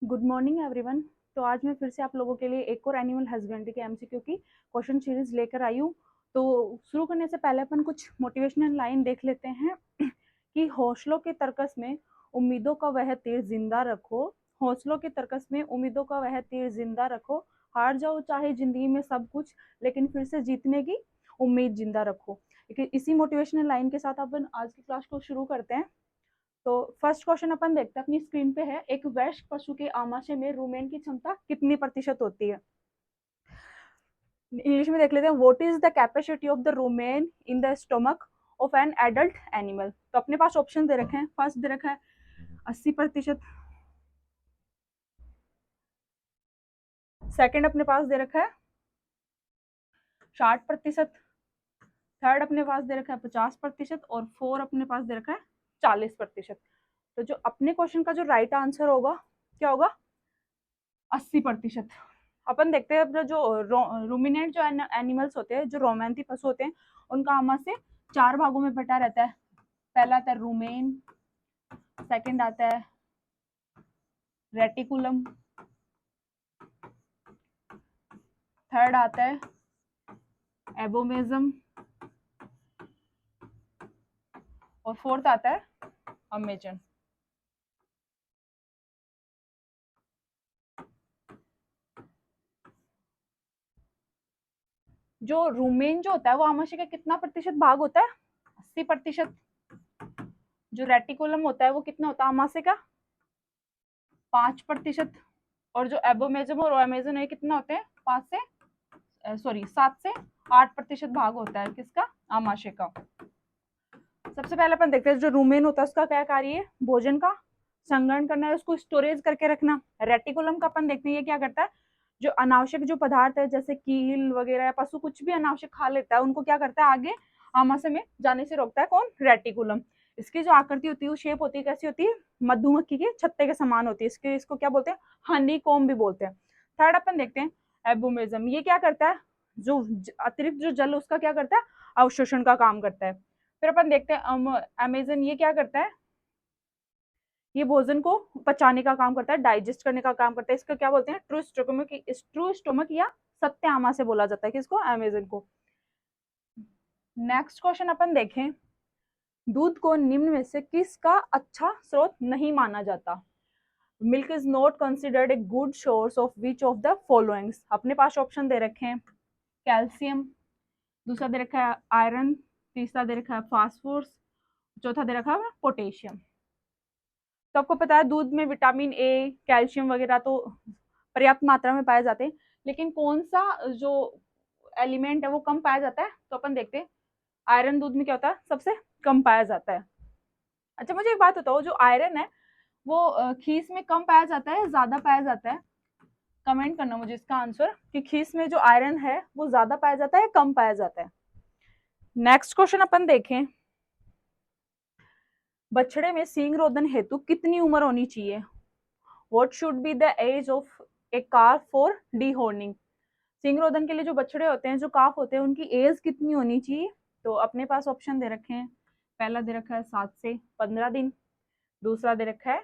Good morning everyone. तो आज मैं फिर से आप लोगों के लिए एक और एनिमल हस्बेंड्री के एमसीक्यू की क्वेश्चन सीरीज लेकर आई हूँ। तो शुरू करने से पहले अपन कुछ मोटिवेशनल लाइन देख लेते हैं कि हौसलों के तर्कस में उम्मीदों का वह तीर जिंदा रखो। हौसलों के तर्कस में उम्मीदों का वह तीर जिंदा रखो। हार जाओ चाहे जिंदगी में सब कुछ, लेकिन फिर से जीतने की उम्मीद जिंदा रखो। इसी मोटिवेशनल लाइन के साथ अपन आज की क्लास को शुरू करते हैं। तो फर्स्ट क्वेश्चन अपन देखते हैं, अपनी स्क्रीन पे है। एक वयस्क पशु के आमाशय में रुमेन की क्षमता कितनी प्रतिशत होती है? इंग्लिश में देख लेते हैं। What is the capacity of the rumen in the stomach of an adult animal? तो अपने पास ऑप्शन दे रखे हैं। फर्स्ट दे रखा है 80%, सेकंड अपने पास दे रखा है 60%, थर्ड अपने पास दे रखा है 50% और फोर अपने पास दे रखा है 40%। तो जो अपने क्वेश्चन का जो राइट आंसर होगा क्या होगा? 80%। अपन देखते हैं अपना जो रूमिनेंट जो एनिमल्स होते हैं, जो रोमैंथी पशु होते हैं, उनका आमाशय 4 भागों में बटा रहता है। पहला आता है रूमेन, सेकंड आता है रेटिकुलम, थर्ड आता है एबोमेजम और फोर्थ आता है अमेजन। जो रूमेन जो होता है वो आमाशय का कितना प्रतिशत भाग होता है? 80%। जो रेटिकुलम होता है वो कितना होता है आमाशय का? 5%। और जो एबोमेजम और अमेजन है कितना होते हैं? 7 से 8% भाग होता है किसका? आमाशय का। सबसे पहले अपन देखते हैं जो रूमेन होता है उसका क्या कार्य है? भोजन का संग्रहण करना है, उसको स्टोरेज करके रखना। रेटिकुलम का अपन देखते हैं ये क्या करता है? जो अनावश्यक जो पदार्थ है जैसे कील वगैरह या पशु कुछ भी अनावश्यक खा लेता है उनको क्या करता है? आगे आमाशय में जाने से रोकता है। कौन? रेटिकुलम। इसकी जो आकृति होती है, शेप होती है, कैसी होती है? मधुमक्खी के छत्ते के समान होती है। इसको क्या बोलते हैं? हनी कॉम्ब भी बोलते हैं। थर्ड अपन देखते हैं एबोमेजम। ये क्या करता है? जो अतिरिक्त जो जल उसका क्या करता है? अवशोषण का काम करता है। फिर अपन देखते हैं अमेजन। ये क्या करता है? ये भोजन को पचाने का काम करता है, डाइजेस्ट करने का काम करता है। इसको क्या बोलते हैं? ट्रू स्टोमक या सत्य आमा से बोला जाता है किसको? अमेजन को। नेक्स्ट क्वेश्चन अपन देखें, दूध को निम्न में से किसका अच्छा स्रोत नहीं माना जाता? Milk is not considered a good source of which of the followings? अपने पास ऑप्शन दे रखे हैं कैल्शियम, दूसरा दे रखा है आयरन, तीसरा दे रखा है फास्फोरस, चौथा दे रखा है पोटेशियम। तो आपको पता है दूध में विटामिन ए, कैल्शियम वगैरह तो पर्याप्त मात्रा में पाए जाते हैं, लेकिन कौन सा जो एलिमेंट है वो कम पाया जाता है? तो अपन देखते हैं आयरन दूध में क्या होता है? सबसे कम पाया जाता है। अच्छा मुझे एक बात बताओ, जो आयरन है वो खीस में कम पाया जाता है, ज्यादा पाया जाता है? कमेंट करना मुझे इसका आंसर कि खीस में जो आयरन है वो ज्यादा पाया जाता है या कम पाया जाता है। नेक्स्ट क्वेश्चन अपन देखें, बछड़े में सींग रोधन हेतु कितनी उम्र होनी चाहिए? What should be the age of a calf for dehorning? सींग रोधन के लिए जो बछड़े होते हैं, जो काफ होते हैं, उनकी एज कितनी होनी चाहिए? तो अपने पास ऑप्शन दे रखे हैं। पहला दे रखा है 7 से 15 दिन, दूसरा दे रखा है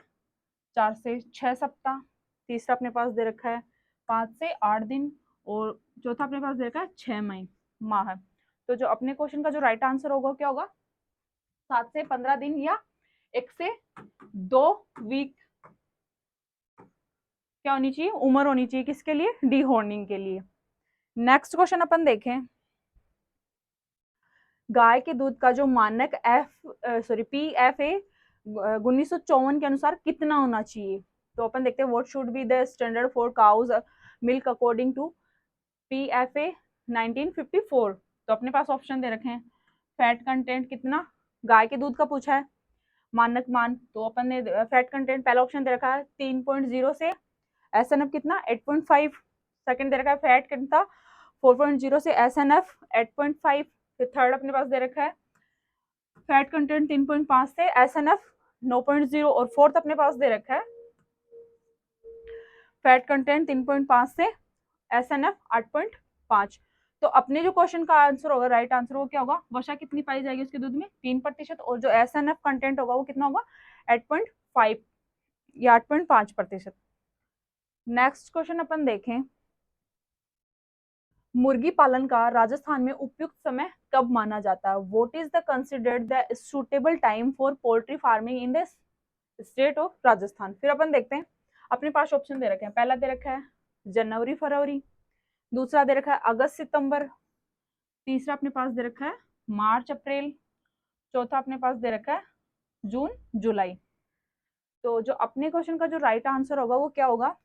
4 से 6 सप्ताह, तीसरा अपने पास दे रखा है 5 से 8 दिन और चौथा अपने पास दे रखा है 6 माह। तो जो अपने क्वेश्चन का जो राइट आंसर होगा क्या होगा? 7 से 15 दिन या 1 से 2 वीक क्या होनी चाहिए? उम्र होनी चाहिए किसके लिए? डीहॉर्निंग के लिए। नेक्स्ट क्वेश्चन अपन देखें, गाय के दूध का जो मानक PFA 1954 के अनुसार कितना होना चाहिए? तो अपन देखते हैं what should be the standard for cow's milk according to PFA 1954। तो अपने पास ऑप्शन दे रखे हैं। फैट कंटेंट कितना गाय के दूध का पूछा है, मानक मान। तो अपन ने फैट कंटेंट पहला ऑप्शन दे रखा है 3.0 से, SNF कितना? 8.5। सेकंड दे रखा है फैट कितना? 4.0 से, SNF 8.5। फिर थर्ड अपने पास दे रखा है फैट कंटेंट 3.5 से, SNF 9.0 और फोर्थ अपने पास दे रखा है फैट कंटेंट 3.5 से, SNF 8.5। तो अपने जो क्वेश्चन का आंसर होगा, राइट आंसर वो क्या होगा? वसा कितनी पाई जाएगी उसके दूध में? 3%। और जो SNF कंटेंट होगा वो कितना होगा? 8.5 या 8.5%। नेक्स्ट क्वेश्चन अपन देखें, मुर्गी पालन का राजस्थान में उपयुक्त समय कब माना जाता है? What is the considered the suitable time for poultry farming in the state of Rajasthan? फिर अपन देखते हैं, अपने पास ऑप्शन दे रखे हैं। पहला दे रखा है जनवरी फरवरी, दूसरा दे रखा है अगस्त सितंबर, तीसरा अपने पास दे रखा है मार्च अप्रैल, चौथा अपने पास दे रखा है जून जुलाई। तो जो अपने क्वेश्चन का जो राइट आंसर होगा वो क्या होगा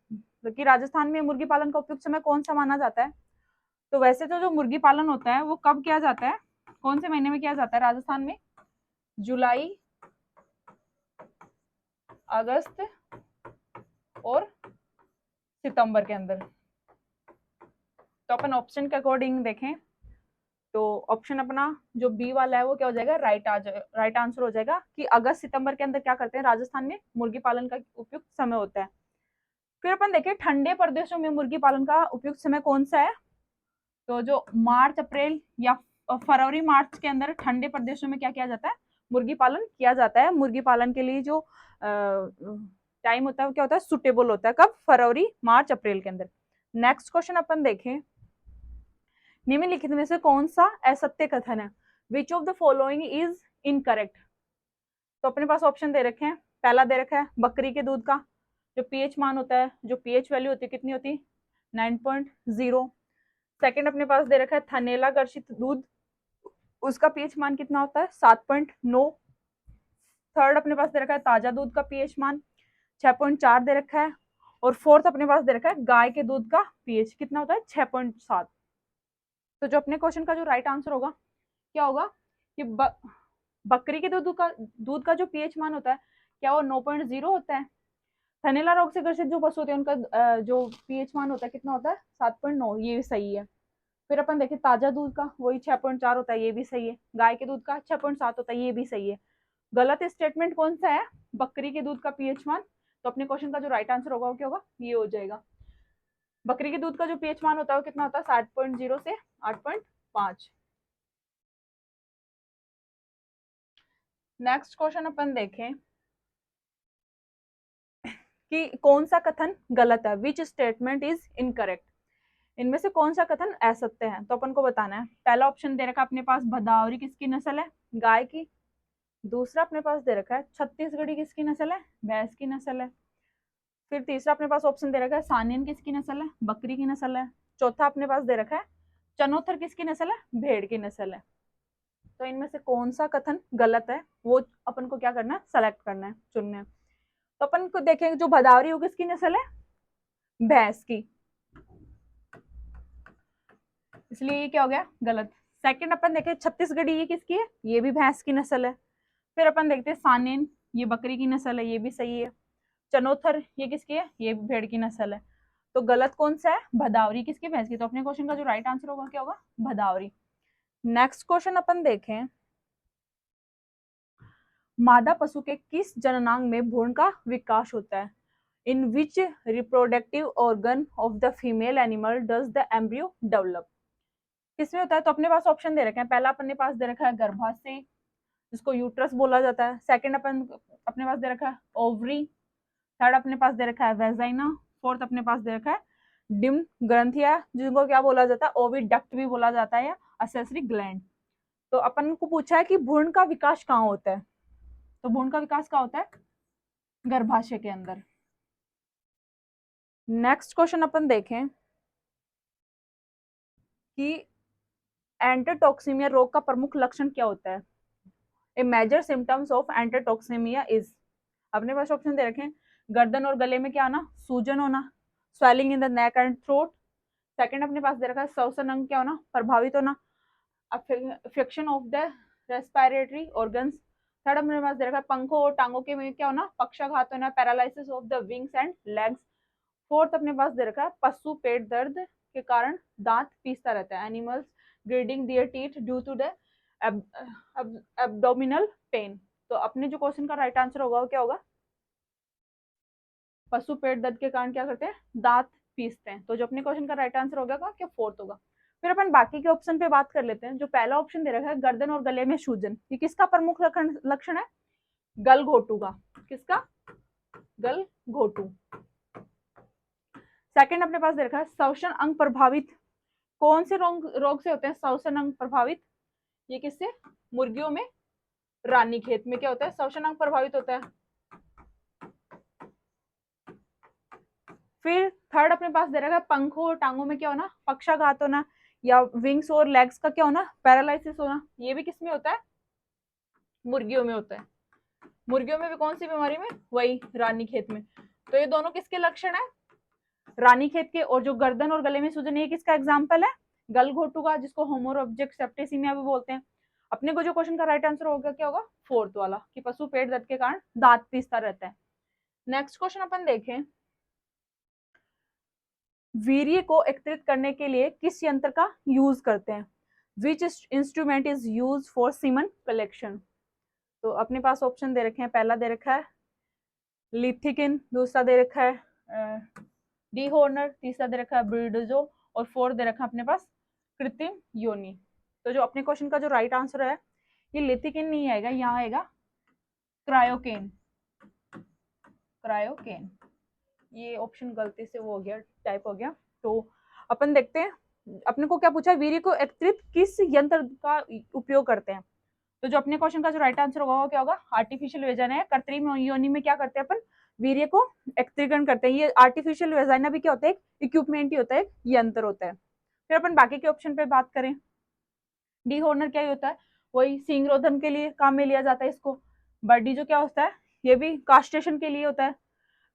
कि राजस्थान में मुर्गी पालन का उपयुक्त समय कौन सा माना जाता है? तो वैसे तो जो मुर्गी पालन होता है वो कब किया जाता है, कौन से महीने में किया जाता है राजस्थान में? जुलाई, अगस्त और सितंबर के अंदर। तो अपन ऑप्शन के अकॉर्डिंग देखें तो ऑप्शन अपना जो बी वाला है वो क्या हो जाएगा, राइट आंसर हो जाएगा कि अगस्त सितंबर के अंदर क्या करते हैं राजस्थान में मुर्गी पालन का उपयुक्त समय होता है। फिर अपन देखें ठंडे प्रदेशों में मुर्गी पालन का उपयुक्त समय कौन सा है? तो जो मार्च अप्रैल या फरवरी मार्च के अंदर ठंडे प्रदेशों में क्या किया जाता है, मुर्गी पालन किया जाता है। मुर्गी पालन के लिए जो टाइम होता है वो क्या होता है, सुटेबल होता है। कब? फरवरी मार्च अप्रैल के अंदर। नेक्स्ट क्वेश्चन अपन देखें, निम्नलिखित में से कौन सा असत्य कथन है? Which of the following is incorrect? तो अपने पास ऑप्शन दे रखे हैं। पहला दे रखा है बकरी के दूध का जो पीएच मान होता है, जो पीएच वैल्यू होती है कितनी होती है, 9.0। सेकंड अपने पास दे रखा है थनेला गर्षित दूध, उसका पीएच मान कितना होता है, 7.9। थर्ड अपने पास दे रखा है ताजा दूध का पीएच मान 6.4 दे रखा है। और फोर्थ अपने पास दे रखा है गाय के दूध का पीएच कितना होता है, 6.7। तो जो अपने क्वेश्चन का जो राइट आंसर होगा क्या होगा कि बकरी के दूध का जो पीएच मान होता है क्या वो 9.0 होता है। थनेला रोग से ग्रसित जो पशु होते हैं उनका जो पीएच मान होता है कितना होता है, 7.9। ये भी सही है। फिर अपन देखें ताजा दूध का वही 6.4 होता है, ये भी सही है। गाय के दूध का 6.7 होता है, ये भी सही है। गलत स्टेटमेंट कौन सा है, बकरी के दूध का पीएच मान। तो अपने क्वेश्चन का जो राइट आंसर होगा वो क्या होगा, ये हो जाएगा। बकरी के दूध का जो पीएच मान होता है वो कितना होता है, 7.0 से 8.5। नेक्स्ट क्वेश्चन अपन देखें कि कौन सा कथन गलत है, विच स्टेटमेंट इज इनकरेक्ट। इनमें से कौन सा कथन असत्य है, तो अपन को बताना है। पहला ऑप्शन दे रखा है अपने पास भदावरी किसकी नस्ल है, गाय की। दूसरा अपने पास दे रखा है छत्तीसगढ़ी किसकी नस्ल है, भैंस की नस्ल है। फिर तीसरा अपने पास ऑप्शन दे रखा है सानेन किसकी नस्ल है, बकरी की नस्ल है। चौथा अपने पास दे रखा है चनोथर किसकी नस्ल है, भेड़ की नस्ल है। तो इनमें से कौन सा कथन गलत है वो अपन को क्या करना है, सेलेक्ट करना है, चुनना है। तो अपन को देखेंगे जो भदावरी वो किसकी नस्ल है, भैंस की, इसलिए ये क्या हो गया, गलत। सेकंड अपन देखें छत्तीसगढ़ी, ये किसकी है, ये भी भैंस की नस्ल है। फिर अपन देखते हैं सानेन, ये बकरी की नस्ल है, ये भी सही है। चनोथर ये किसकी है, ये भी भेड़ की नस्ल है। तो गलत कौन सा है, भदावरी किसकी, भैंस की। तो अपने क्वेश्चन का जो राइट आंसर होगा क्या होगा, भदावरी। नेक्स्ट क्वेश्चन अपन देखें, मादा पशु के किस जननांग में भ्रूण का विकास होता है? In which reproductive organ of the female animal does the embryo develop? किसमें होता है? तो अपने पास ऑप्शन दे रखे हैं। पहला अपने पास दे रखा है गर्भाशय जिसको यूट्रस बोला जाता है। सेकंड अपने पास दे रखा है ओवरी। थर्ड अपने पास दे रखा है वेजाइना। फोर्थ अपने पास दे रखा है डिम ग्रंथिया जिनको क्या बोला जाता है, ओविडक्ट भी बोला जाता है, या असेसरी ग्लैंड। तो अपन को पूछा है कि भ्रूण का विकास कहाँ होता है, तो भ्रूण का विकास कहाँ होता है, गर्भाशय के अंदर। नेक्स्ट क्वेश्चन अपन देखें कि एंटरटॉक्सिमिया रोग का प्रमुख लक्षण क्या होता है? ए मेजर सिम्टम्स ऑफ एंटरटॉक्सिमिया इज, अपने पास ऑप्शन दे रखे हैं गर्दन और गले में क्या आना, सूजन होना, swelling in the neck and throat. Second अपने पास दे रखा है श्वसन अंग क्या होना, प्रभावित होना, affection of the respiratory organs. Third अपने पास दे रखा है पंखों और टांगों के में क्या होना, पक्षाघात होना, paralysis of the wings and legs. Fourth अपने पास दे रखा है पशु पेट दर्द के कारण दांत पीसता रहता है, animals grinding their teeth due to the abdominal pain. तो अपने जो क्वेश्चन का राइट आंसर होगा वो क्या होगा, पशु पेट दर्द के कारण क्या करते हैं, दांत पीसते हैं। तो जो अपने क्वेश्चन का राइट आंसर होगा क्या, फोर्थ होगा। फिर अपन बाकी के ऑप्शन पे बात कर लेते हैं। जो पहला ऑप्शन दे रखा है गर्दन और गले में सूजन, ये किसका प्रमुख लक्षण है, गल घोटू का। किसका, गल घोटू। सेकंड अपने पास दे रखा है श्वसन अंग प्रभावित, कौन से रोग से होते हैं श्वसन अंग प्रभावित? ये किससे? मुर्गियों में रानीखेत में क्या होता है? श्वसन अंग प्रभावित होता है। फिर थर्ड अपने पास दे रखा है पंखों और टांगों में क्या होना? पक्षाघात होना, या विंग्स और लेग्स का क्या होना? पैरालिसिस होना। ये भी किस में होता है? मुर्गियों में होता है। मुर्गियों में भी कौन सी बीमारी में? वही रानीखेत में। तो ये दोनों किसके लक्षण है? रानीखेत के। और जो गर्दन और गले में सूजन, ये किसका एग्जाम्पल है? गलघोटू का, जिसको होमोरॉब्जेक्ट सेप्टिसिमिया भी बोलते हैं। अपने को जो क्वेश्चन का राइट आंसर होगा क्या होगा? फोर्थ वाला, कि पशु पेट दर्द के कारण दांत पीसता रहता है। नेक्स्ट क्वेश्चन अपन देखें, वीर्य को एकत्रित करने के लिए किस यंत्र का यूज करते हैं? Which instrument is use for semen collection? तो अपने पास ऑप्शन दे रखे हैं, पहला दे रखा है लिथिकिन, दूसरा दे रखा है डी हॉर्नर, तीसरा दे रखा है ब्रिडजो, और फोर्थ दे रखा है अपने पास कृत्रिम योनि। तो जो अपने क्वेश्चन का जो राइट आंसर है, ये लिथिकिन नहीं आएगा, यहाँ आएगा क्रायोकेन। क्रायोकेन, ये ऑप्शन गलती से वो हो गया, टाइप हो गया। तो अपन देखते हैं, अपने को क्या पूछा, वीर्य को एकत्रित किस यंत्र का उपयोग करते हैं? तो जो अपने क्वेश्चन का जो राइट आंसर होगा वो क्या होगा? आर्टिफिशियल वेजाइना है। कृत्रिम योनि में क्या करते हैं अपन? वीर्य को एकत्रीकरण करते हैं। ये आर्टिफिशियल वेजाइना भी क्या होता है? इक्विपमेंट ही होता है, यंत्र होता है। फिर अपन बाकी के ऑप्शन पे बात करें, डी हॉर्नर क्या होता है? वही सींग रोधन के लिए काम में लिया जाता है इसको। बर्डी जो क्या होता है? ये भी कास्ट्रेशन के लिए होता है,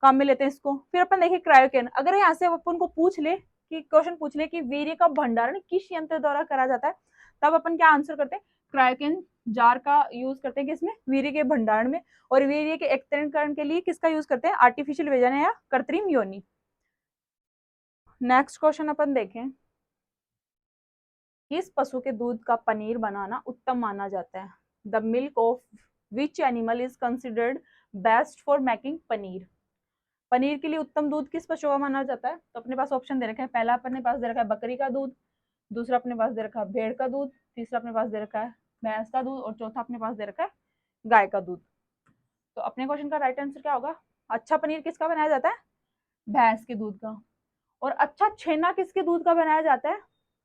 काम में लेते हैं इसको। फिर अपन देखिए क्रायोकेन, अगर यहाँ से अपन को पूछ ले कि क्वेश्चन पूछ ले कि वीर्य का भंडारण किस यंत्र द्वारा करा जाता है, तब अपन क्या आंसर करते हैं? क्रायोकेन जार का यूज करते हैं किसमें? वीर्य के भंडारण में। और वीर्य के एकत्रीकरण के लिए किसका यूज करते हैं? आर्टिफिशियल वेजाइना या कृत्रिम योनि। नेक्स्ट क्वेश्चन अपन देखें, किस पशु के दूध का पनीर बनाना उत्तम माना जाता है? The milk of which animal is considered best for making paneer? Paneer के लिए उत्तम दूध किस पशु का माना जाता है? तो अपने पास ऑप्शन दे रखा है, पहला अपने पास दे रखा है बकरी का दूध, दूसरा अपने पास दे रखा है भेड़ का दूध, तीसरा अपने पास दे रखा है भैंस का दूध, और चौथा अपने पास दे रखा है गाय का दूध। तो अपने क्वेश्चन का राइट आंसर क्या होगा? अच्छा पनीर किसका बनाया जाता है? भैंस के दूध का। और अच्छा छेना किसके दूध का बनाया जाता है?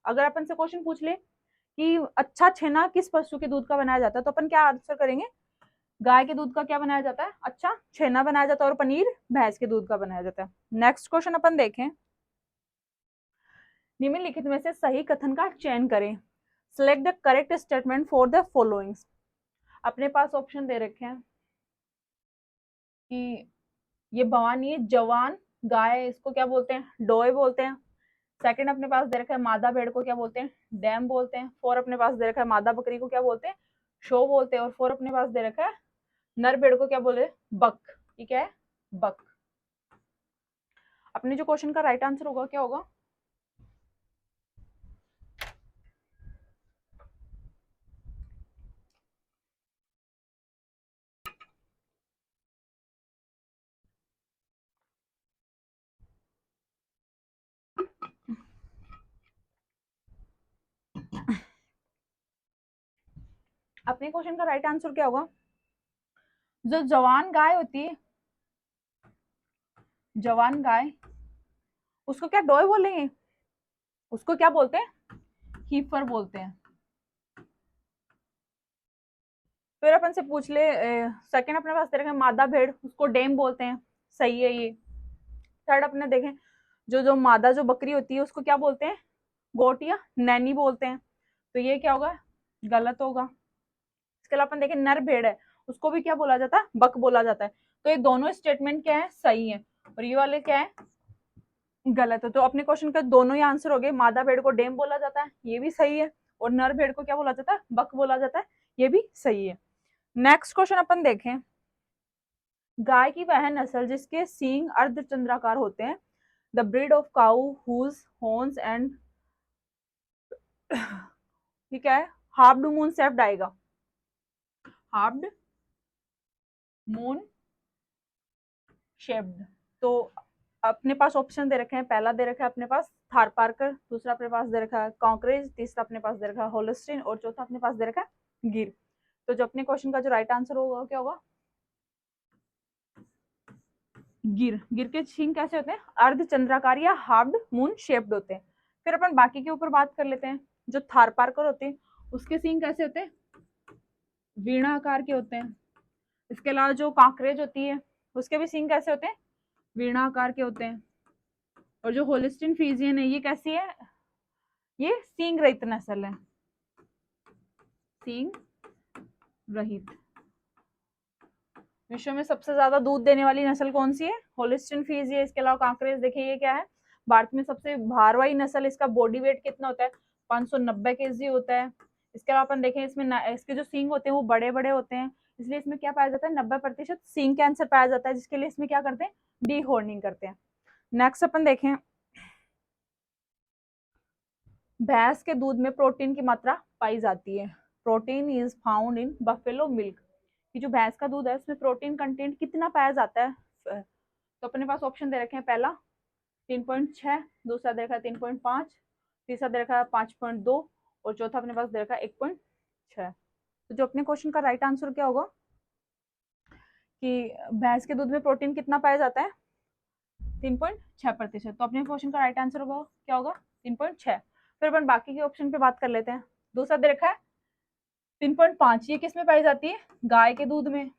अगर अपन से क्वेश्चन पूछ ले कि अच्छा छेना किस पशु के दूध का बनाया जाता है, तो अपन क्या आंसर करेंगे? गाय के दूध का क्या बनाया जाता है? अच्छा छेना बनाया जाता है, और पनीर भैंस के दूध का बनाया जाता है। नेक्स्ट क्वेश्चन अपन देखें, निम्नलिखित में से सही कथन का चयन करें। Select the correct statement for the followings. अपने पास ऑप्शन दे रखे हैं कि ये भवानी जवान गाय, इसको क्या बोलते हैं? डोय बोलते हैं। सेकंड अपने पास दे रखा है मादा भेड़ को क्या बोलते हैं? डैम बोलते हैं। फोर अपने पास दे रखा है मादा बकरी को क्या बोलते हैं? शो बोलते हैं। और फोर अपने पास दे रखा है नर भेड़ को क्या बोले? बक। ठीक है, बक। अपने जो क्वेश्चन का राइट आंसर होगा क्या होगा? अपने क्वेश्चन का राइट आंसर क्या होगा? जो जवान गाय होती है, जवान गाय, उसको क्या डोय बोलेंगे? उसको क्या बोलते हैं? हीफर बोलते हैं। फिर अपन से पूछ ले, सेकंड अपने पास दे रखे मादा भेड़, उसको डेम बोलते हैं। सही है ये। थर्ड अपने देखें, जो जो मादा जो बकरी होती है उसको क्या बोलते हैं? गोट या नैनी बोलते हैं। तो ये क्या होगा? गलत होगा। इसके अलावा अपन देखें नर भेड़ है, उसको भी क्या बोला जाता है? बक बोला जाता है। तो ये दोनों स्टेटमेंट क्या है? सही है। और ये वाले क्या है? गलत है। तो अपने क्वेश्चन का दोनों ही आंसर हो गए। मादा भेड़ को डेम बोला जाता है, ये भी सही है। और नर भेड़ को क्या बोला जाता है? बक बोला जाता है, ये भी सही है। नेक्स्ट क्वेश्चन अपन देखें, गाय की वह नस्ल जिसके सींग अर्धचंद्राकार होते हैं, the breed of cow whose horns and ठीक है हाफ्ड मून शेप्ड आएगा। Halved moon shaped. तो अपने पास ऑप्शन दे रखे हैं, पहला दे रखा है अपने पास थारपारकर, दूसरा अपने पास दे रखा है कॉन्क्रेज, तीसरा अपने पास दे रखा है होलस्टीन, और चौथा अपने पास दे रखा है गिर। तो जो अपने क्वेश्चन का जो राइट आंसर होगा क्या होगा? गिर, गिर के सींग कैसे होते हैं? अर्धचंद्राकार या हार्ड मून शेप्ड होते हैं। फिर अपन बाकी के ऊपर बात कर लेते हैं। जो थारपारकर होते हैं उसके सींग कैसे होते हैं? वीणा आकार के होते हैं। इसके अलावा जो कांकरेज होती है उसके भी सींग कैसे होते हैं? वीणा आकार के होते हैं। और जो होलिस्टीन फ्रीजियन है ये कैसी है? ये सींग रहित नस्ल है, सींग रहित। विश्व में सबसे ज्यादा दूध देने वाली नस्ल कौन सी है? Holstein Friesian. इसके अलावा कांकरेज देखिए ये क्या है? भारत में सबसे भार वाली नस्ल। इसका बॉडी वेट कितना होता है? 590 केजी होता है। इसके अलावा अपन देखें इसमें इसके जो सींग होते हैं वो बड़े बड़े होते हैं, इसलिए इसमें क्या पाया जाता है? 90% सींग कैंसर पाया जाता है, जिसके लिए इसमें क्या करते हैं? डी होर्निंग करते हैं। नेक्स्ट अपन देखें, भैंस के दूध में प्रोटीन की मात्रा पाई जाती है। Protein is found in buffalo milk. कि जो भैंस का दूध है उसमें प्रोटीन कंटेंट कितना पाया जाता है? तो अपने पास ऑप्शन दे रखे हैं। पहला 3.6, दूसरा दे रखा है 3.5, तीसरा दे रखा है 5.2 और चौथा अपने पास दे रखा है 1.6। तो जो अपने क्वेश्चन का राइट आंसर क्या होगा कि भैंस के दूध में प्रोटीन कितना पाया जाता है? 3.6%। तो अपने क्वेश्चन का राइट आंसर होगा क्या होगा? 3.6। फिर अपन बाकी के ऑप्शन पे बात कर लेते हैं। दूसरा दे रखा है 3.5, ये किस में पाई जाती है? गाय के दूध में।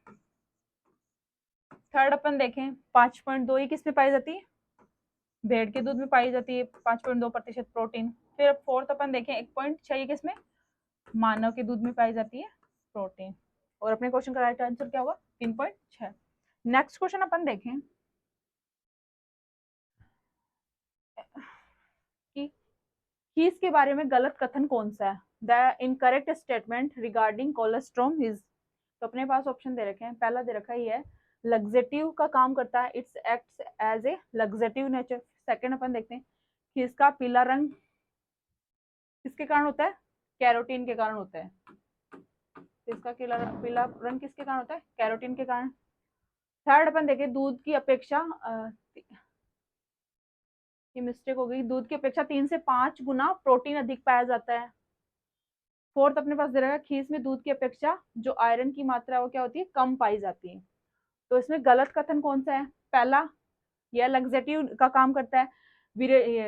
थर्ड अपन देखें 5.2, ये किस में पाई जाती है? भेड़ के दूध में पाई जाती है 5.2% प्रोटीन। फिर फोर्थ अपन देखें 1.6, ये किस में? मानव के दूध में पाई जाती है प्रोटीन। और अपने क्वेश्चन का राइट आंसर क्या होगा? 3.6। नेक्स्ट क्वेश्चन अपन देखें कि कीस के बारे में गलत कथन कौन सा है? The incorrect statement regarding colostrum is. तो अपने पास ऑप्शन दे रखे हैं। पहला दे रखा है लग्जेटिव का काम करता है, its acts as a laxative nature. Second अपन देखते हैं कि इसका पीला रंग किसके कारण होता है? कैरोटीन के कारण होता है। इसका पीला रंग किसके कारण होता है? कैरोटीन के कारण। थर्ड अपन देखें दूध की अपेक्षा, ये मिस्टेक हो गई, दूध की अपेक्षा 3 से 5 गुना प्रोटीन अधिक पाया जाता है। फोर्थ अपने पास दे रखा है खीस में दूध की अपेक्षा जो आयरन की मात्रा है वो क्या होती है? कम पाई जाती है। तो इसमें गलत कथन कौन सा है? पहला, यह लग्जेटिव का काम करता है,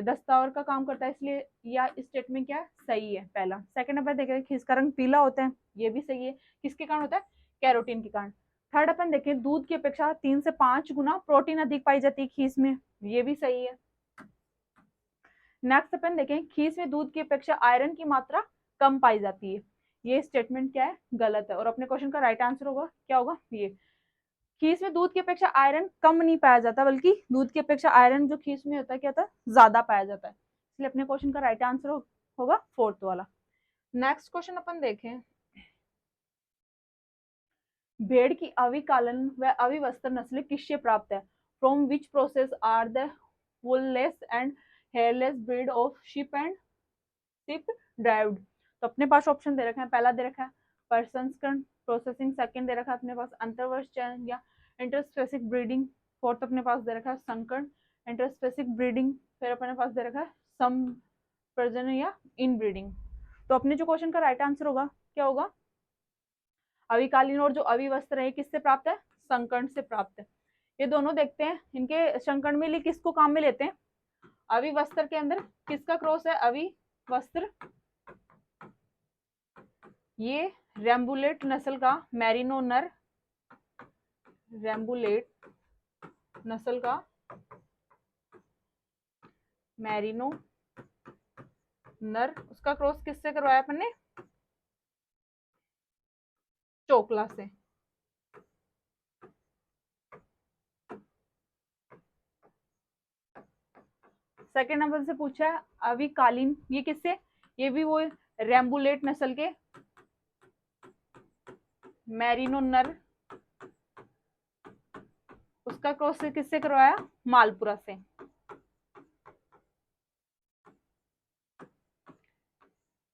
दस्तावर का काम करता है, इसलिए या स्टेटमेंट क्या है? सही है पहला। सेकंड अपन देखें खीस का रंग पीला होता है, ये भी सही है। किसके कारण होता है? कैरोटीन के कारण। थर्ड अपन देखें दूध की अपेक्षा 3 से 5 गुना प्रोटीन अधिक पाई जाती है खीस में, ये भी सही है। नेक्स्ट अपन देखें खीस में दूध की अपेक्षा आयरन की मात्रा कम पाई जाती है, ये स्टेटमेंट क्या है? गलत है। और अपने क्वेश्चन का राइट आंसर होगा क्या होगा? ये खीस में दूध की अपेक्षा आयरन कम नहीं पाया जाता, बल्कि दूध की अपेक्षा आयरन जो खीस में होता है क्या होता है? ज्यादा पाया जाता है। इसलिए अपने क्वेश्चन का राइट आंसर होगा फोर्थ वाला। नेक्स्ट क्वेश्चन अपन देखें, भेड़ की अविकालन व अविवस्त्र नस्लें किससे प्राप्त है? From which process are the woolless and hairless breed of sheep and sheep derived. तो अपने पास ऑप्शन दे रखे हैं। पहला दे रखा है प्रसंस्करण प्रोसेसिंग, सेकंड दे रखा है अपने पास अंतर्वर्ष चयन या इंटरस्पेसिक ब्रीडिंग, फोर्थ अपने पास दे रखा है संकरण इंटरस्पेसिक ब्रीडिंग, फिर अपने पास दे रखा है सम प्रजनन या इन ब्रीडिंग। तो अपने जो क्वेश्चन का राइट आंसर होगा क्या होगा? अविकालीन और जो अविवस्त्र है किससे प्राप्त है? संकरण से प्राप्त है। ये दोनों देखते हैं इनके संकरण में किसको काम में लेते हैं? अविवस्त्र के अंदर किसका क्रॉस है? अविवस्त्र, ये रेम्बुलेट नस्ल का मैरिनो नर, रेम्बुलेट नस्ल का मैरिनो नर, उसका क्रॉस किससे करवाया अपन ने? चोकला से। सेकंड नंबर से पूछा है अविकालीन, ये किससे? ये भी वो रेम्बुलेट नस्ल के मैरिनो नर, उसका क्रॉस किससे करवाया? मालपुरा से।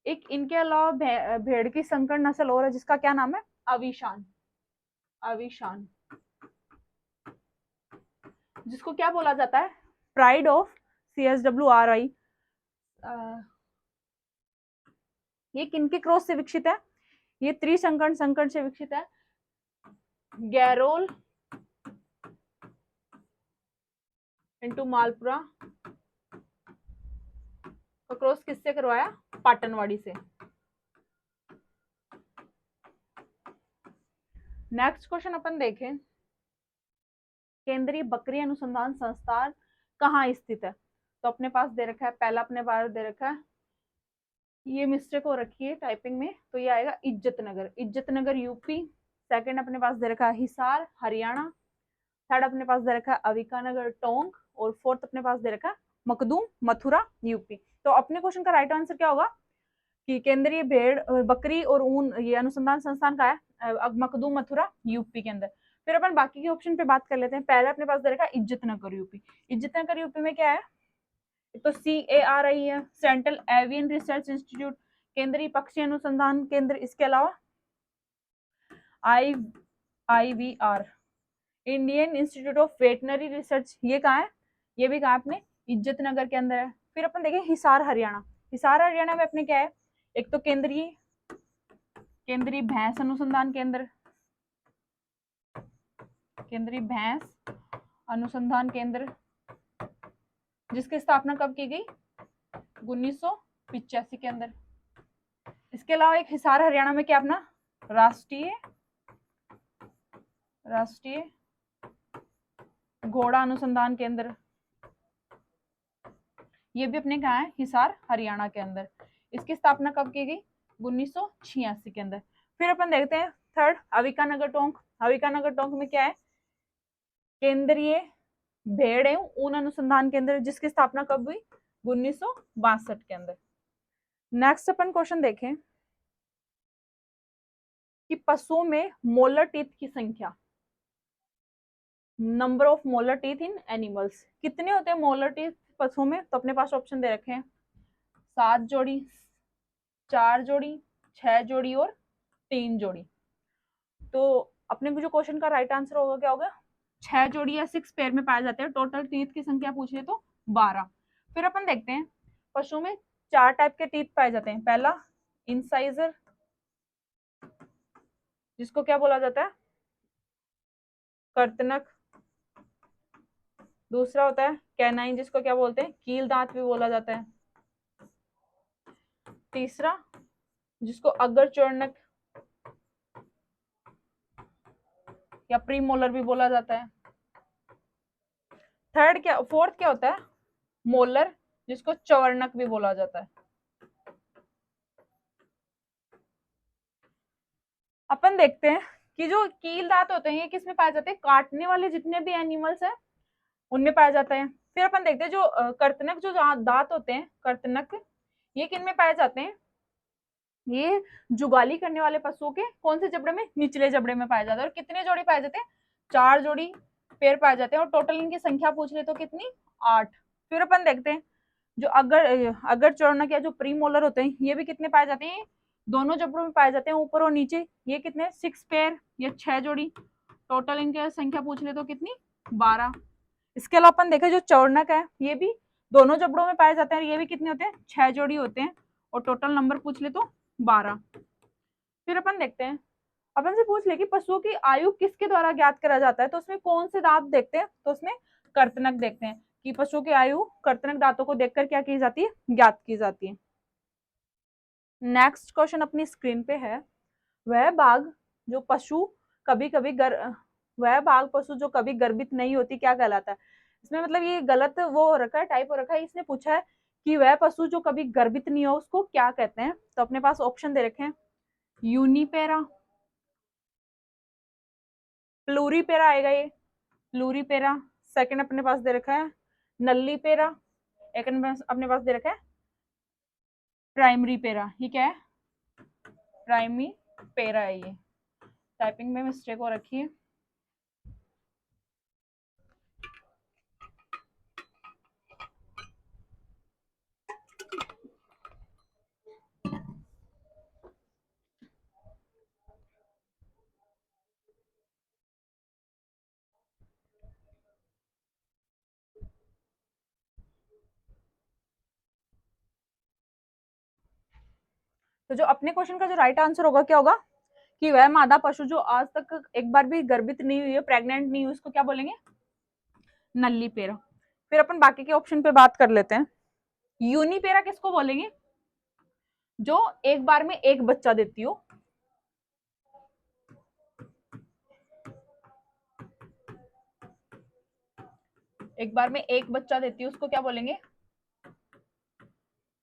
एक इनके अलावा भेड़ की संकर नस्ल और है जिसका क्या नाम है? अविशान। अविशान, जिसको क्या बोला जाता है? Pride of CSWRI। ये किनके क्रॉस से विकसित है? ये त्रिसंकरण संकरण से विकसित है। गैरोल इनटू मालपुरा का क्रॉस किससे करवाया? पाटनवाड़ी से। नेक्स्ट क्वेश्चन अपन देखें, केंद्रीय बकरी अनुसंधान संस्थान कहाँ स्थित है? तो अपने पास दे रखा है, पहला अपने पास दे रखा है, ये मिस्टेक हो रखी है टाइपिंग में, तो ये आएगा इज्जतनगर, इज्जतनगर यूपी। सेकंड अपने पास दे रखा है हिसार हरियाणा। थर्ड अपने पास दे रखा है अविकानगर टोंक। और फोर्थ अपने पास दे रखा है मखदूम मथुरा यूपी। तो अपने क्वेश्चन का राइट आंसर क्या होगा कि केंद्रीय भेड़ बकरी और ऊन ये अनुसंधान संस्थान का है मखदूम मथुरा यूपी के अंदर। फिर अपन बाकी के ऑप्शन पे बात कर लेते हैं। पहले अपने पास दे रखा है इज्जतनगर यूपी। इज्जतनगर यूपी में क्या है? तो CAR है, सेंट्रल एवियन रिसर्च इंस्टीट्यूट, केंद्रीय पक्षी अनुसंधान केंद्र। इसके अलावा IVR, Indian institute of veterinary research, ये कहाँ है? ये भी कहाँ अपने इज्जतनगर के अंदर है। फिर अपन देखें हिसार हरियाणा। हिसार हरियाणा में अपने क्या है? एक तो केंद्रीय भैंस अनुसंधान केंद्र, केंद्रीय भैंस अनुसंधान केंद्र, जिसकी स्थापना कब की गई? 1985 के अंदर। इसके अलावा एक हिसार हरियाणा में क्या अपना राष्ट्रीय घोड़ा अनुसंधान केंद्र, ये भी अपने कहा है? हिसार हरियाणा के अंदर। इसकी स्थापना कब की गई? 1986 के अंदर। फिर अपन देखते हैं थर्ड अविकानगर टोंक। अविकानगर टोंक में क्या है? केंद्रीय भेड़ एवं ऊन अनुसंधान केंद्र, जिसकी स्थापना कब हुई? 1962 के अंदर। नेक्स्ट अपन क्वेश्चन देखें कि पशुओं में मोलर टीथ की संख्या, number of molar teeth in animals, कितने होते हैं मोलर टीथ पशुओं में? तो अपने पास ऑप्शन दे रखे हैं 7 जोड़ी, 4 जोड़ी, 6 जोड़ी और 3 जोड़ी। तो अपने जो क्वेश्चन का राइट आंसर होगा क्या होगा? 6 जोड़ी या 6 पेयर में पाए जाते हैं। टोटल टीथ की संख्या पूछ ले तो 12। फिर अपन देखते हैं पशुओं में 4 टाइप के टीथ पाए जाते हैं। पहला इंसाइजर, जिसको क्या बोला जाता है? कर्तनक। दूसरा होता है कैनाइन, जिसको क्या बोलते हैं? कील दांत भी बोला जाता है। तीसरा जिसको अग्रचर्णक या प्रीमोलर भी बोला जाता है। फोर्थ क्या होता है? मोलर, जिसको चवर्णक भी बोला जाता है। अपन देखते हैं कि जो कील दांत होते हैं ये किस में पाए जाते हैं? काटने वाले जितने भी एनिमल्स हैं उनमें पाए जाते हैं। फिर अपन देखते हैं जो कर्तनक जो दांत होते हैं, कर्तनक, ये किन में पाए जाते हैं? ये जुगाली करने वाले पशुओं के कौन से जबड़े में? निचले जबड़े में पाए जाते हैं। और कितने जोड़ी पाए जाते हैं? 4 जोड़ी पेयर पाए जाते हैं। और टोटल इनकी संख्या पूछ ले तो कितनी? 8। फिर अपन देखते हैं जो अगर चौड़नक या जो प्रीमोलर होते हैं ये भी कितने पाए जाते हैं? दोनों जबड़ों में पाए जाते हैं, ऊपर और नीचे। ये कितने? 6 पेयर या 6 जोड़ी। टोटल इनकी संख्या पूछ ले तो कितनी? 12। इसके अलावा अपन देखें जो चौड़नक है ये भी दोनों जबड़ों में पाए जाते हैं। ये भी कितने होते हैं? 6 जोड़ी होते हैं। और टोटल नंबर पूछ ले तो 12। फिर अपन देखते हैं, अपन से पूछ ले कि पशुओं की आयु किसके द्वारा ज्ञात करा जाता है? तो उसमें कौन से दांत देखते हैं? तो उसमें कर्तनक देखते हैं कि पशुओं की आयु कर्तनक दांतों को देखकर क्या की जाती है? ज्ञात की जाती है। नेक्स्ट क्वेश्चन अपनी स्क्रीन पे है, वह बाघ जो पशु कभी कभी वह बाघ पशु जो कभी गर्भित नहीं होती क्या कहलाता है? इसमें मतलब ये गलत वो हो रखा है, टाइप हो रखा है। इसने पूछा है कि वह पशु जो कभी गर्भित नहीं हो उसको क्या कहते हैं? तो अपने पास ऑप्शन दे रखे हैं यूनिपेरा, प्लूरीपेरा आएगा ये, प्लूरीपेरा। सेकंड अपने पास दे रखा है नल्लीपेरा। एक अपने पास दे रखा है प्राइमरी पेरा। ये क्या है? प्राइमरी पेरा है। ये टाइपिंग में मिस्टेक हो रखी है। तो जो अपने क्वेश्चन का जो राइट आंसर होगा क्या होगा कि वह मादा पशु जो आज तक एक बार भी गर्भित नहीं हुई है, प्रेग्नेंट नहीं हुई, उसको क्या बोलेंगे? नल्लीपेरा। फिर अपन बाकी के ऑप्शन पे बात कर लेते हैं। यूनिपेरा किसको बोलेंगे? जो एक बार में एक बच्चा देती हो। एक बार में एक बच्चा देती है उसको क्या बोलेंगे?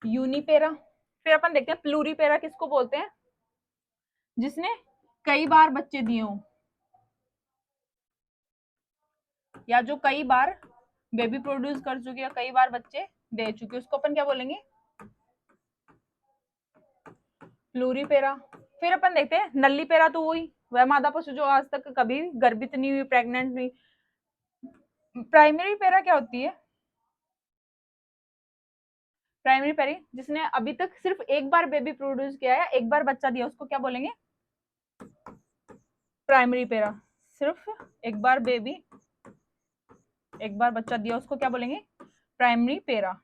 यूनिपेरा। फिर अपन देखते हैं प्लूरीपेरा किसको बोलते हैं? जिसने कई बार बच्चे दिए हो, या जो कई बार बेबी प्रोड्यूस कर चुके या कई बार बच्चे दे चुके, उसको अपन क्या बोलेंगे? प्लूरीपेरा। फिर अपन देखते हैं नल्लीपेरा, तो वही वह मादा पशु जो आज तक कभी गर्भित नहीं हुई, प्रेग्नेंट नहीं। प्राइमरी पेरा क्या होती है? प्राइमरी पेरी जिसने अभी तक सिर्फ एक बार बेबी प्रोड्यूस किया है, एक बार बच्चा दिया, उसको क्या बोलेंगे? प्राइमरी पेरा। सिर्फ एक बार बेबी, एक बार बच्चा दिया, उसको क्या बोलेंगे? प्राइमरी पेरा।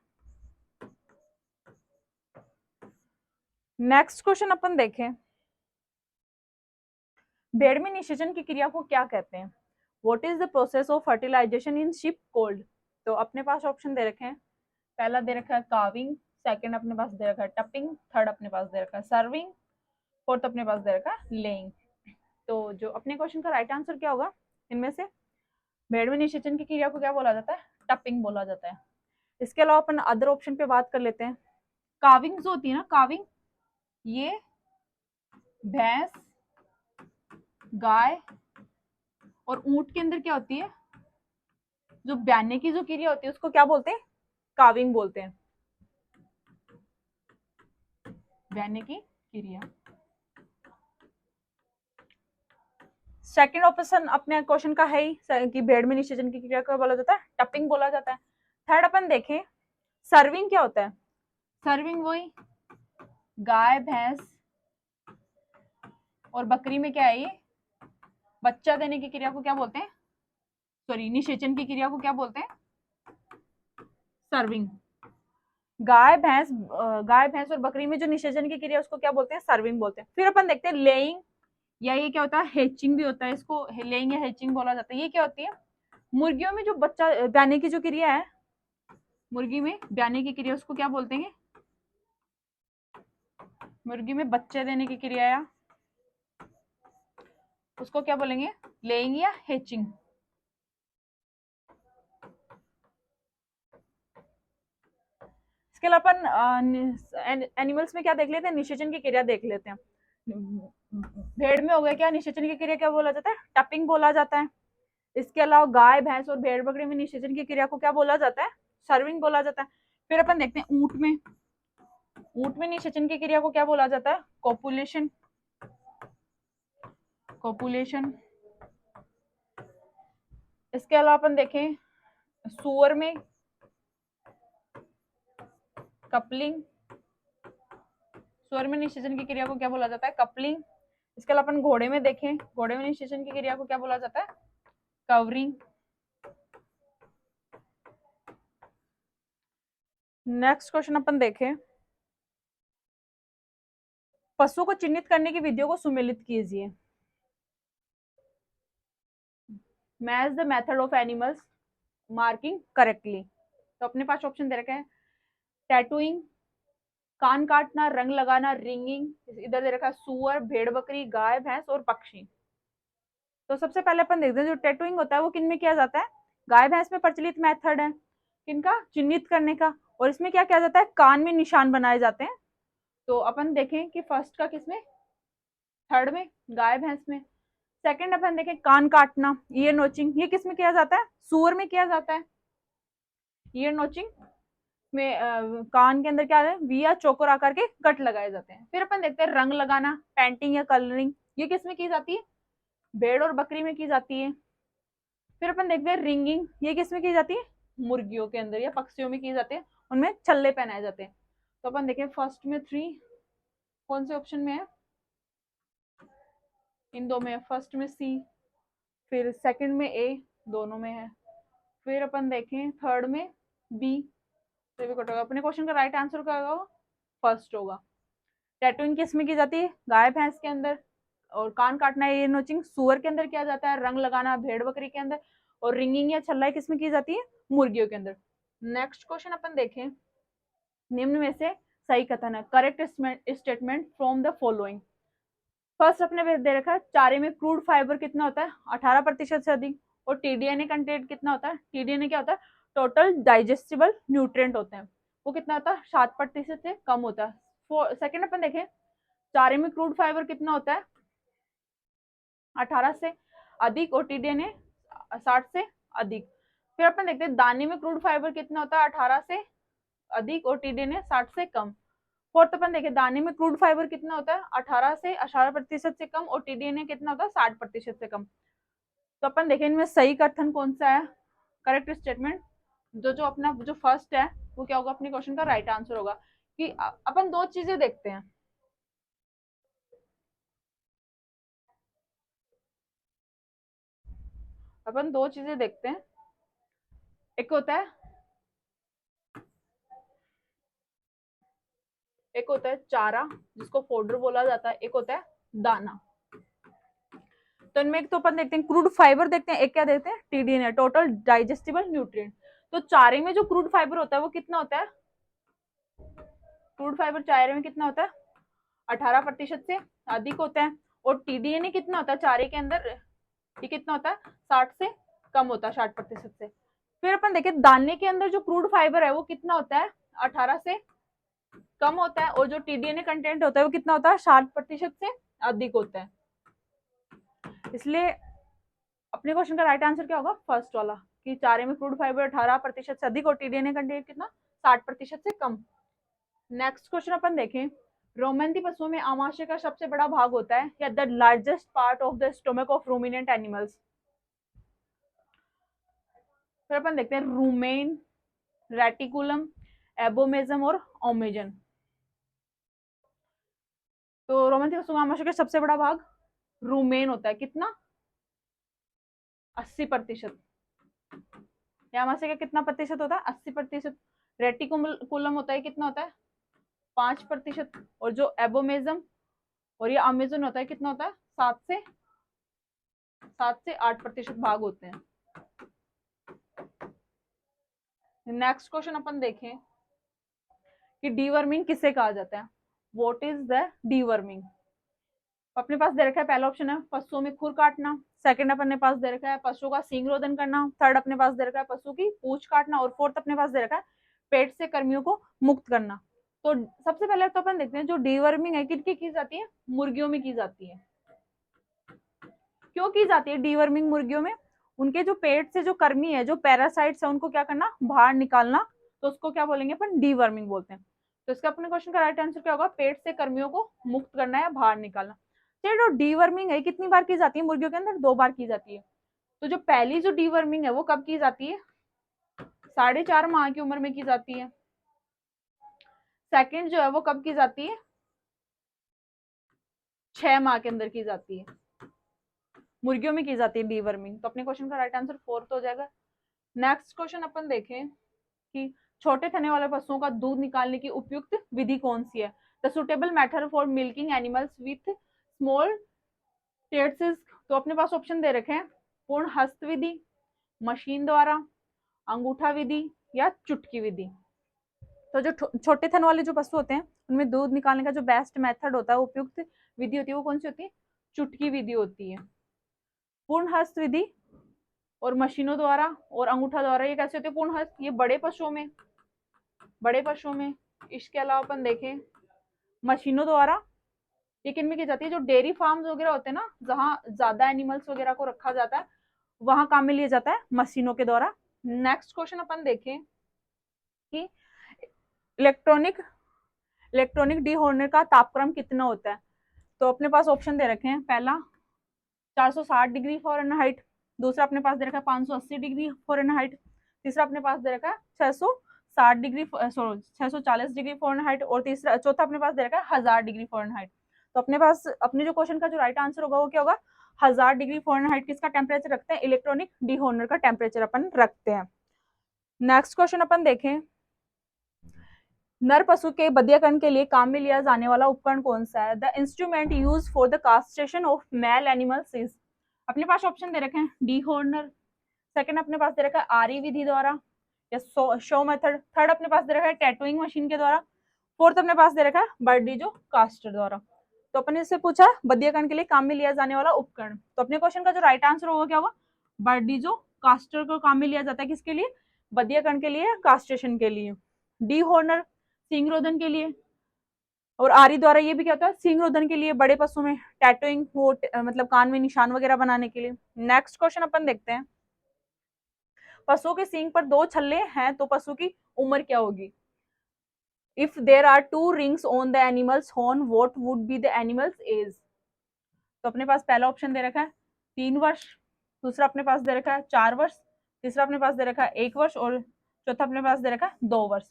नेक्स्ट क्वेश्चन अपन देखें, भेड़ में निषेचन की क्रिया को क्या कहते हैं? What is the process of fertilisation in sheep called? तो अपने पास ऑप्शन दे रखे हैं। पहला दे रखा है काविंग, सेकंड अपने पास दे रखा है टपिंग, थर्ड अपने पास दे रखा है सर्विंग, फोर्थ अपने पास दे रखा है लेइंग। तो जो अपने क्वेश्चन का राइट आंसर क्या होगा इनमें से? भेड़ में निषेचन की क्रिया को क्या बोला जाता है? टपिंग बोला जाता है। इसके अलावा अपन अदर ऑप्शन पे बात कर लेते हैं। काविंग जो होती है ना, काविंग, ये भैंस, गाय और ऊंट के अंदर क्या होती है? जो ब्याने की जो क्रिया होती है उसको क्या बोलते हैं? काविंग बोलते हैं। ब्याने की क्रिया। सेकंड ऑप्शन अपने क्वेश्चन का है ही कि भेड़ में निषेचन की क्रिया को बोला जाता है? टपिंग बोला जाता है। थर्ड अपन देखें, सर्विंग क्या होता है? सर्विंग वही गाय, भैंस और बकरी में क्या है? ये बच्चा देने की क्रिया को क्या बोलते हैं? सॉरी, निषेचन की क्रिया को क्या बोलते हैं? सर्विंग। गाय भैंस और बकरी में जो निषेचन की क्रिया उसको क्या बोलते हैं? सर्विंग बोलते हैं। फिर अपन देखते हैं लेइंग, या ये क्या होता है? हेचिंग भी होता है, इसको लेइंग या हेचिंग बोला जाता है। ये क्या होती है? मुर्गियों में जो बच्चा ब्याने की जो क्रिया है, मुर्गी में ब्याने की क्रिया, उसको क्या बोलते हैं? मुर्गी में बच्चे देने की क्रिया या उसको क्या बोलेंगे? लेइंग या हेचिंग। इसके अलावा अपन एनिमल्स में क्या देख लेते हैं? निषेचन की क्रिया देख लेते हैं। भेड़ में हो गया क्या? निषेचन की क्रिया क्या बोला जाता है? टपिंग बोला जाता है। इसके अलावा गाय, भैंस और भेड़ बकरी में निषेचन की क्रिया को क्या बोला जाता है? सर्विंग बोला जाता है। फिर अपन देखते हैं ऊंट में, ऊंट में निषेचन की क्रिया को क्या बोला जाता है? कॉपुलेशन। कॉपुलेशन। इसके अलावा अपन देखें सूअर में कपलिंग। सूअर में निषेचन की क्रिया को क्या बोला जाता है? कपलिंग। इसके अलावा अपन घोड़े में देखें, घोड़े में निषेचन की क्रिया को क्या बोला जाता है? कवरिंग। नेक्स्ट क्वेश्चन अपन देखें, पशु को चिन्हित करने की विधियों को सुमेलित कीजिए। Match the method of animals marking correctly. तो अपने पास ऑप्शन दे रखे हैं टैटूइंग, कान काटना, रंग लगाना, रिंगिंग, इधर दे रखा है सुअर, भेड़ बकरी, गाय भैंस और पक्षी। तो सबसे पहले अपन देखते हैं जो टैटूइंग होता है वो किन में किया जाता है? गाय भैंस में प्रचलित मेथड है किनका? चिन्हित करने का। और इसमें क्या किया जाता है? कान में निशान बनाए जाते हैं। तो अपन देखें कि फर्स्ट का किसमें? थर्ड में, गाय भैंस में। सेकंड अपन देखें कान काटना, ईयर नोचिंग, ये किसमें किया जाता है? सुअर में किया जाता है। ईयर नोचिंग में कान के अंदर क्या है? वी या चौकोर आकार के कट लगाए जाते हैं। फिर अपन देखते हैं रंग लगाना, पेंटिंग या कलरिंग, ये किसमें की जाती है? भेड़ और बकरी में की जाती है। फिर अपन देखते हैं रिंगिंग, ये किसमें की जाती है? मुर्गियों के अंदर या पक्षियों में की जाती है, उनमें छल्ले पहनाए जाते हैं। तो अपन देखें फर्स्ट में 3 कौन से ऑप्शन में है? इन दो में। फर्स्ट में सी, फिर सेकंड में ए, दोनों में है। फिर अपन देखें थर्ड में बी, तो भी कट होगा। अपने क्वेश्चन का राइट आंसर क्या होगा? फर्स्ट होगा। टैटूइंग किस में की जाती है? गाय भैंस के अंदर। और कान काटना, ये नोचिंग सुअर के अंदर किया जाता है। रंग लगाना भेड़ बकरी के अंदर। और रिंगिंग या छल्लाई किस में की जाती है? मुर्गियों के अंदर। नेक्स्ट क्वेश्चन अपन देखें, निम्न में से सही कथन है, correct statement from the following. First अपने दे रखा है चारे में क्रूड फाइबर कितना होता है 18% से अधिक, और टीडीएनए कंटेंट कितना होता है, टीडीएनए क्या होता है, टोटल डाइजेस्टिबल न्यूट्रिएंट होते हैं, वो कितना होता है 7% से कम होता है। सेकंड अपन देखें, चारे में क्रूड फाइबर कितना होता है 18 से अधिक और टीडीएनए 60 से अधिक। फिर अपन देखते हैं दाने में क्रूड फाइबर कितना होता है 18 से अधिक और टीडीएनए 60 से कम। फोर्थ अपन देखें, दाने में क्रूड फाइबर कितना होता है 18 से 18% से कम और टीडीएनए कितना होता है 60% से कम। तो अपन देखें इनमें सही कथन कौन सा है, करेक्ट स्टेटमेंट, जो अपना जो फर्स्ट है वो क्या होगा, अपने क्वेश्चन का राइट आंसर होगा। कि अपन दो चीजें देखते हैं, अपन दो चीजें देखते हैं, एक होता है चारा जिसको फोडर बोला जाता है, एक होता है दाना। तो इनमें एक तो अपन देखते हैं क्रूड फाइबर देखते हैं, एक क्या देखते हैं टीडीएनए, टोटल डाइजेस्टिबल न्यूट्रिएंट। तो चारे में जो क्रूड फाइबर होता है वो कितना होता है, क्रूड फाइबर चारे में कितना होता है 18% से अधिक होता है, और टीडीएनए कितना होता है चारे के अंदर, ये कितना होता है 60 से कम होता है 60% से। फिर अपन देखें दाने के अंदर जो क्रूड फाइबर है वो कितना होता है 18 से कम होता है, और जो टीडीएनए कंटेंट होता है वो कितना होता है 60% से अधिक होता है। इसलिए अपने क्वेश्चन का राइट आंसर क्या होगा, फर्स्ट वाला, कि चारे में क्रूड फाइबर 18% से अधिक और टीडीएनए कंटेंट कितना 60% से कम। नेक्स्ट क्वेश्चन अपन देखें, रोमैंती पशुओं में आमाशय का सबसे बड़ा भाग होता है या the largest part of the stomach of ruminant animals. फिर अपन देखते हैं रूमेन, रेटिकुलम, एबोमेजम और ओमेजन। तो रोमैंती पशुओं में आमाशय का सबसे बड़ा भाग रूमेन होता है, कितना 80%। आमाशय का कितना प्रतिशत होता है 80%। रेटिकुलम होता है कितना होता है 5%, और जो एबोमेजम और ये अमेजन होता है कितना होता है 7 से 8% भाग होते हैं। नेक्स्ट क्वेश्चन अपन देखें कि डीवर्मिंग किसे कहा जाता है, व्हाट इज द डीवर्मिंग। अपने पास दे रखा है पहला ऑप्शन है पशुओं में खुर काटना, सेकंड अपने पास दे रखा है पशुओं का सींग रोदन करना, थर्ड अपने पास दे रखा है पशु की पूंछ काटना, और फोर्थ अपने पास दे रखा है पेट से कर्मियों को मुक्त करना। तो सबसे पहले तो अपन देखते हैं जो डीवर्मिंग है किसकी की जाती है, मुर्गियों में की जाती है। क्यों की जाती है डीवर्मिंग मुर्गियों में, उनके जो पेट से जो कर्मी है जो पैरासाइट्स है उनको क्या करना बाहर निकालना, तो उसको क्या बोलेंगे अपन डीवर्मिंग बोलते हैं। तो इसका अपने क्वेश्चन का राइट आंसर क्या होगा, पेट से कर्मियों को मुक्त करना है बाहर निकालना। जो डीवर्मिंग है कितनी बार की जाती है मुर्गियों के अंदर, 2 बार की जाती है। तो जो पहली जो डीवर्मिंग है वो कब की जाती है 4.5 माह की उम्र में की जाती है। सेकंड जो है वो कब की जाती है 6 माह के अंदर की जाती है, मुर्गियों में की जाती है डीवर्मिंग। तो अपने क्वेश्चन का राइट आंसर फोर्थ हो जाएगा। नेक्स्ट क्वेश्चन अपन देखें कि छोटे थने वाले पशुओं का दूध निकालने की उपयुक्त विधि कौन सी है, the suitable method for milking animals with small teats. तो अपने पास ऑप्शन दे रखे हैं पूर्ण हस्त विधि, मशीन द्वारा, अंगूठा विधि या चुटकी विधि। तो जो छोटे थन वाले जो पशु होते हैं उनमें दूध निकालने का जो बेस्ट मेथड होता है, उपयुक्त विधि होती है, वो कौन सी होती है, चुटकी विधि होती है। पूर्ण हस्त विधि और मशीनों द्वारा और अंगूठा द्वारा ये कैसे होती है पूर्ण हस्त, ये बड़े पशुओं में। इसके अलावा अपन देखें मशीनों द्वारा ये किन में की जाती है, जो डेयरी फार्म्स वगैरह होते हैं ना जहाँ ज्यादा एनिमल्स वगैरह को रखा जाता है वहां काम में लिया जाता है मशीनों के द्वारा। नेक्स्ट क्वेश्चन अपन देखें कि इलेक्ट्रॉनिक डीहोर्नर का तापक्रम कितना होता है। तो अपने पास ऑप्शन दे रखे हैं, पहला 460 डिग्री फ़ारेनहाइट, दूसरा अपने पास दे रखा है 580 डिग्री फ़ारेनहाइट, तीसरा अपने पास दे रखा है 660 डिग्री 640 डिग्री फ़ारेनहाइट, और तीसरा चौथा अपने पास दे रखा है 1000 डिग्री फ़ारेनहाइट। तो अपने पास अपने जो क्वेश्चन का जो राइट आंसर होगा वो क्या होगा 1000 डिग्री फ़ारेनहाइट किसका टेम्परेचर रखते हैं, इलेक्ट्रॉनिक डीहोर्नर का टेम्परेचर अपन रखते हैं। नेक्स्ट क्वेश्चन अपन देखें, नर पशु के बधियाकरण के लिए काम में लिया जाने वाला उपकरण कौन सा है, the instrument use for the castration of male animals is. अपने पास ऑप्शन दे रखे हैं डी हॉर्नर, सेकंड अपने पास दे रखा है आरी विधि द्वारा, या शो मेथड। थर्ड अपने पास दे रखा है टैटूइंग मशीन के द्वारा। फोर्थ अपने पास दे रखा है बर्डीजो कास्टर द्वारा। तो अपन ने इससे पूछा बद्यकरण के लिए काम में लिया जाने वाला उपकरण, तो अपने क्वेश्चन का जो राइट आंसर होगा क्या होगा, बर्डीजो कास्टर को काम में लिया जाता है किसके लिए, बद्यकरण के लिए, कास्ट्रेशन के लिए। डी हॉर्नर सींग रोधन के लिए, और आरी द्वारा ये भी क्या होता है, सींग रोधन के लिए बड़े पशु में, टैटूइंग वो मतलब कान में निशान वगैरह बनाने के लिए। नेक्स्ट क्वेश्चन अपन देखते हैं, पशुओं के सींग पर 2 छल्ले हैं तो पशु की उम्र क्या होगी। If there are 2 rings on the animal's horn what would be the animal's age. तो अपने पास पहला ऑप्शन दे रखा है 3 वर्ष, दूसरा अपने पास दे रखा है 4 वर्ष, तीसरा अपने पास दे रखा है 1 वर्ष, और चौथा अपने पास दे रखा है 2 वर्ष।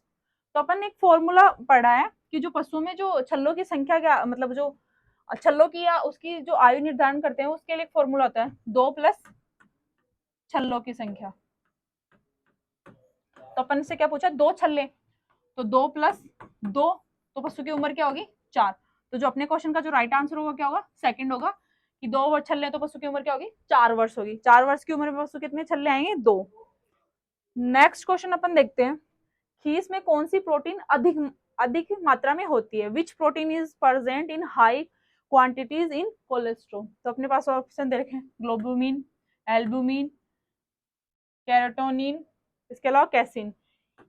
तो अपन ने एक फॉर्मूला पढ़ा है कि जो पशु में जो छल्लों की संख्या क्या, मतलब जो छल्लों की या उसकी जो आयु निर्धारण करते हैं उसके लिए एक फॉर्मूला होता है 2 प्लस छल्लों की संख्या। तो अपन से क्या पूछा, 2 छल्ले, तो 2 प्लस 2, तो पशु की उम्र क्या होगी 4। तो जो अपने क्वेश्चन का जो राइट आंसर होगा क्या होगा, सेकंड होगा कि 2 वर्ष छल्ले तो पशु की उम्र क्या होगी 4 वर्ष होगी। 4 वर्ष की उम्र में पशु कितने छल्ले आएंगे 2। नेक्स्ट क्वेश्चन अपन देखते हैं, खीस में कौन सी प्रोटीन अधिक अधिक मात्रा में होती है, विच protein is present in high quantities in cholesterol. तो अपने पास ऑप्शन दे रखे हैं ग्लोबुमिन, एल्बुमिन, कैरोटोनिन, इसके अलावा कैसिन,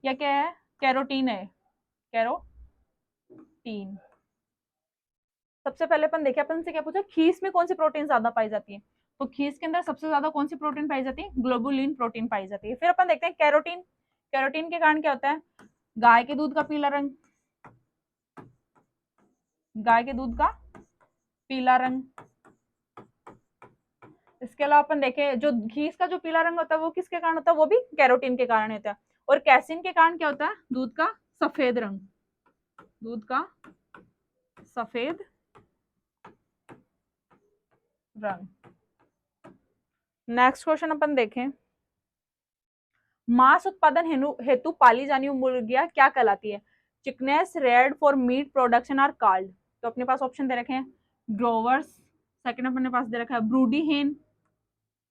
या क्या है कैरोटीन है, कैरोटीन। सबसे पहले अपन देखे, अपन से क्या पूछा, खीस में कौन सी प्रोटीन ज्यादा पाई जाती है, तो खीस के अंदर सबसे ज्यादा कौन सी प्रोटीन पाई जाती है, ग्लोबुलिन प्रोटीन पाई जाती है। फिर अपन देखते हैं कैरोटीन, कैरोटीन के कारण क्या होता है, गाय के दूध का पीला रंग, गाय के दूध का पीला रंग। इसके अलावा अपन देखें जो घीस का जो पीला रंग होता है वो किसके कारण होता है, वो भी कैरोटीन के कारण होता है। और कैसिन के कारण क्या होता है, दूध का सफेद रंग, दूध का सफेद रंग। नेक्स्ट क्वेश्चन अपन देखें, मांस उत्पादन हेतु पाली जानी मुर्गियां क्या कहलाती है, chickens raised for meat production are called. तो अपने पास ऑप्शन दे रखे हैं ग्रोवर्स, सेकंड अपने पास दे रखा है ब्रूडी हेन,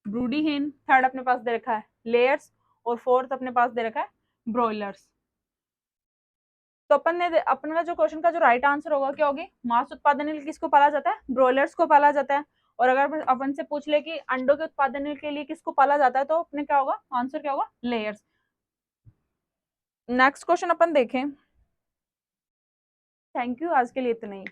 ब्रूडी हेन, थर्ड अपने पास दे रखा है लेयर्स, और फोर्थ अपने पास दे रखा है ब्रॉयलर्स। तो अपन ने अपने जो क्वेश्चन का जो राइट आंसर होगा क्या होगी, मांस उत्पादन के लिए किसको पाला जाता है, ब्रॉयलर्स को पाला जाता है। और अगर अपन से पूछ ले कि अंडों के उत्पादन के लिए किसको पाला जाता है, तो अपने क्या होगा आंसर, क्या होगा लेयर्स। नेक्स्ट क्वेश्चन अपन देखें। थैंक यू, आज के लिए इतना ही।